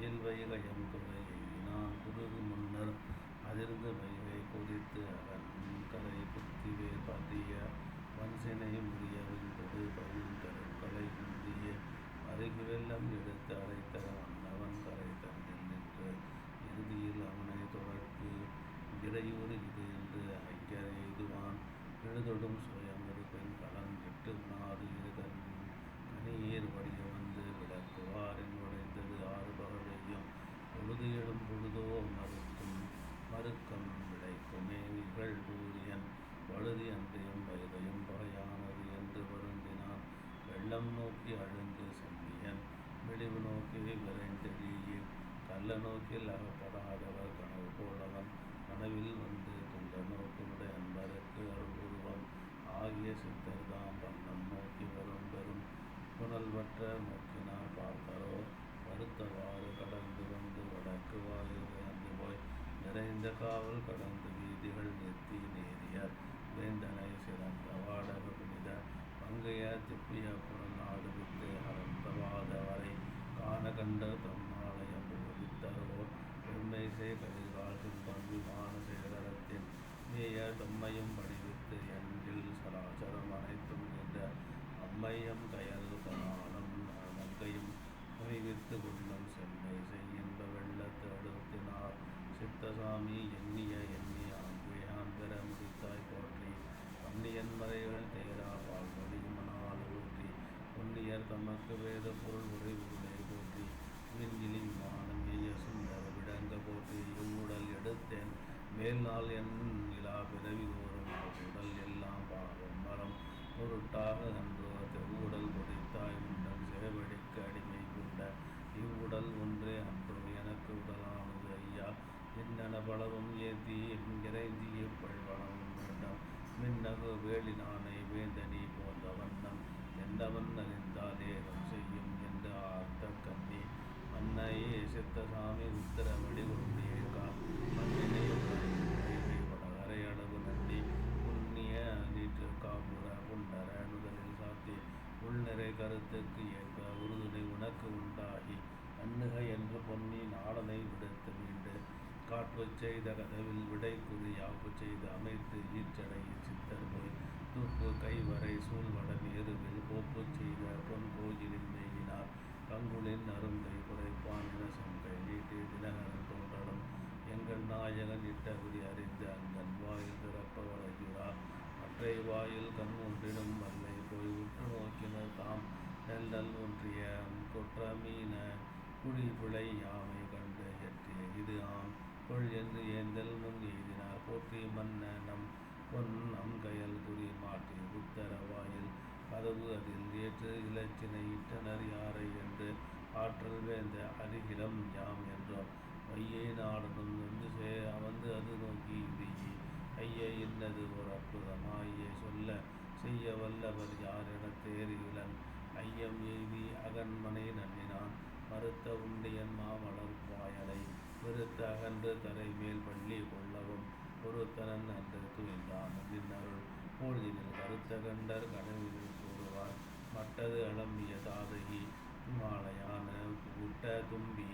இயல்வைகயம் துறையினான் குருகு முன்னர் அதிர்ந்து வைகை கொதித்து கரை புத்திவேர் பாத்திய வன்சினை முறிய விண்தொடு பழுந்தருக்களை குந்திய அருகி வெள்ளம் எடுத்து அடைத்தர மன்னவன் கரை தன்னில் நின்று இறுதியில் அவனை தொடர்பு இறையூறு இது என்று ஐயர் எய்துவான் எழுதொடும் சுயம் ஒரு பெண் கலன் எட்டு நாறு இருகன் கனியீர் வடிய வந்து விளக்குவாரின் உடைந்தது ஆறு பகழையும் பொழுது எழும் பொழுதோ மறுக்கம் விளைக்குமே இகழ் கூறியன் வழுதி அன்றையும் வைகையும் பகையானது என்று வருந்தினான் வெள்ளம் நோக்கி அழுந்து செம்பியன் மெலிவு நோக்கி விரைந்தெழிய கள்ள நோக்கில் அகப்படாதவர் கனவு போலவன் கனவில் வந்து துள்ள நோக்கினுடைய அன்பருக்கு அருள் உருவம் ஆகிய சித்தர்தாம் வண்ணம் நோக்கி வரும் பெரும் புனல்வற்ற நோக்கினார் பார்த்தரோ வருத்தவாறு கடந்து வந்து வடக்கு வாயில் இறந்து போய் நிறைந்த காவல் கடந்து வீதிகள் நிறுத்தி நேரியர் வேந்தனை சிறந்த வாடக புனித பங்கைய திப்பிய புனல் நாடு விட்டு அறந்தவாத வரை காண கண்ட தம்மாலயம் போதித்தரோ பெருமைசை கதிர்கால் துன்பம் விமான சேகரத்தின் மேய தம்மையும் படிவித்து என்கில் சராசரம் அனைத்தும் என்ற அம்மையம் கயல் கனானம் மங்கையும் அமைவித்து உள்ளம் செம்மை செய்கின்ற வெள்ளத்து அடுத்தினார் சித்தசாமி எண்ணிய எண்ணி ஆங்குயான் பெற முடித்தாய் போற்றி பன்னியன் மறைகள் தேரா பால்வழி மணால் ஊற்றி பொன்னியர் தமக்கு வேத பொருள் உரை உருளை போற்றி விண்கிளி விமானம் எய்ய சுந்தர விடங்க போற்றி இவ்வுடல் எடுத்தேன் மேல் நாள் என் இலா பிறவி தோறும் உடல் எல்லாம் பாவம் மரம் பொருட்டாக அன்றோ தெவ்வுடல் பொதித்தாய் உண்டல் சேவடிக்கு அடிமை கொண்ட இவ்வுடல் ஒன்றே அன்றோ எனக்கு உடலானது ஐயா என்னென பலவும் ஏத்தி இறைஞ்சி எப்பழ்வளமும் வேண்டாம் மின்னகு வேலினானை வேந்தனி போன்ற வண்ணம் எந்தவன் அறிந்தால் ஏகம் செய்யும் என்று ஆர்த்த கண்ணி மன்னையே சித்தசாமி உத்தரவடி கொண்டியேக்கா மண்ணினை வடகரை அளவு நண்டி புண்ணிய நீற்று காப்புற புண்டர நுதலில் சாத்தி உள்நிறை கருத்துக்கு ஏற்ப உறுதுணை உனக்கு உண்டாகி அன்னுக என்று பொன்னி நாடனை விடுத்து மீண்டு காட்பு செய்த கதவில் விடை குறி யாப்பு செய்து அமைத்து ஈற்றடையில் சித்தர் போய் தூப்பு கைவரை சூழ்வடம் எருவில் கோப்பு செய்த பொன் கோயிலில் மேயினார் கங்குளின் அருங்கை குறைப்பான் என சங்கை நீட்டி தினகரன் தோன்றலும் எங்கள் நாயகன் இட்டபடி அறிந்து அங்கன் வாயில் திறப்பவர் ஐயுரா மற்றை வாயில் கண் ஒன்றினும் வல்லை போய் உற்று நோக்கினர் தாம் நெல்லல் ஒன்றிய கொற்ற மீன குழி பிழை யாமை கண்டு எற்றிய இது ஆம் கொள் என்று ஏந்தல் முன் எய்தினார் போற்றி மன்ன நம் பொன் அங்கயல் குறி மாற்றி உத்தர வாயில் கதவு அதில் ஏற்று இலச்சினை இட்டனர் யாரை என்று ஆற்றல் வேந்த அருகிலம் யாம் என்றோம் வையை நாடனும் வந்து அது நோக்கி இடியி ஐய இன்னது ஒரு அற்புதமாயே சொல்ல செய்ய வல்லவர் யார் என தேறியுலன் ஐயம் எய்தி அகன்மனை நன்னினான் மறுத்த உண்டியன் மாமலர் வாயலை வெறுத்த அகன்று தரை மேல் பள்ளி கொள்ளவும் பொறுத்தனன் அன்று துயின்றான் நின்னருள் போழ்தினில் கருத்த கண்டர் கனவினில் கூறுவார் மட்டது அலம்பிய தாதகி மாலையான கூட்ட தும்பி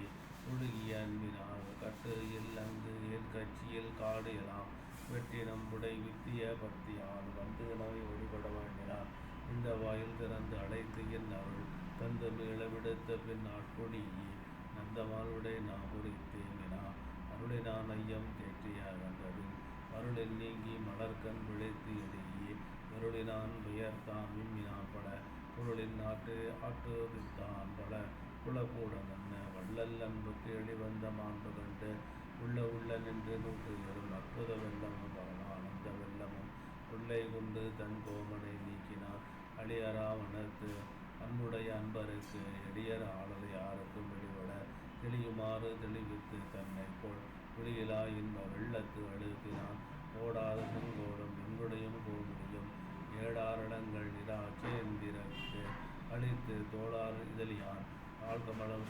ஒழுகிய அன்பினால் கட்டு இல் அங்கு என் கட்சியில் காடு எலாம் வெட்டினம் புடை வித்திய பக்தியால் வந்து நோய் வழிபட வேண்டினான் இந்த வாயில் திறந்து அடைத்து என் அருள் தந்து மீள விடுத்த பின் ஆட்கொடியே நந்தமால் விடை நாம் உரித்தேங்கினா அருளினான் ஐயம் தேற்றிய அகன்றபின் அருளில் நீங்கி மலர்கண் விளைத்து எளியே அருளினான் பெயர்த்தான் விம்மினான் பல பொருளின் ஆட்டுவித்தான் பல குலக்கூட நன்ன வள்ளல் அன்புக்கு எளிவந்த மாண்பு கண்டு உள்ள நின்று நூற்று எறும் அற்புத வெள்ளமும் பரமானந்த வெள்ளமும் உள்ளை கொண்டு தன் கோமனை நீக்கினார் அழியராவணத்து அன்புடைய அன்பருக்கு எளியர் ஆளது யாருக்கும் வெளிவட தெளியுமாறு தெளிவித்து தன்னை போல் விழியிலா இன்ப வெள்ளத்து அழுத்தினான் ஓடாத செங்கோடும் எங்குடையும் கோமுடியும் ஏடாரடங்கள் நிராச்சேந்திரத்து அழித்து தோளார் இதழியான் ஆழ்கமலம்